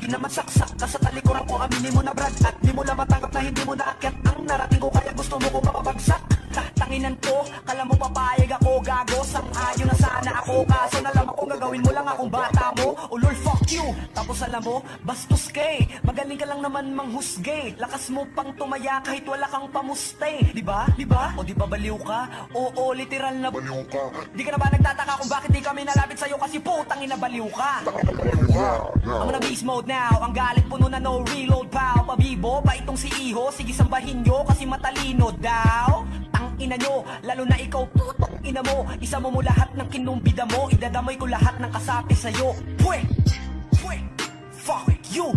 Di naman saksak ka sa talikuran ko, aminin mo na brad. At di mo lang matanggap na hindi mo naakyat ang narating ko, kaya gusto mo kong mapabagsak. Tanginan ko, kala mo papayag ako, gago. Sang-ayon na sana ako, kaso nalaman ko gagawin mo lang akong bata mo. Ulol, fuck you. Tapos alam mo, bastos kay, magaling ka lang naman manghusgay. Lakas mo pang tumaya kahit wala kang pamuste. Diba? Diba? O di ba baliw ka? Oo, literal na baliw ka. Di ka na ba nagtataka kung bakit di kami nalapit sa'yo, kasi putang ina baliw ka. I'm on a beast mode now, ang galit puno na no reload pal. Pabibo pa itong si Iho, sige sambahin nyo kasi matalino daw. Tang ina nyo, lalo na ikaw putang ina mo. Isa mo lahat ng kinumbida mo, idadamay ko lahat ng kasapi sa'yo. Pwe! Pwe! Fuck you!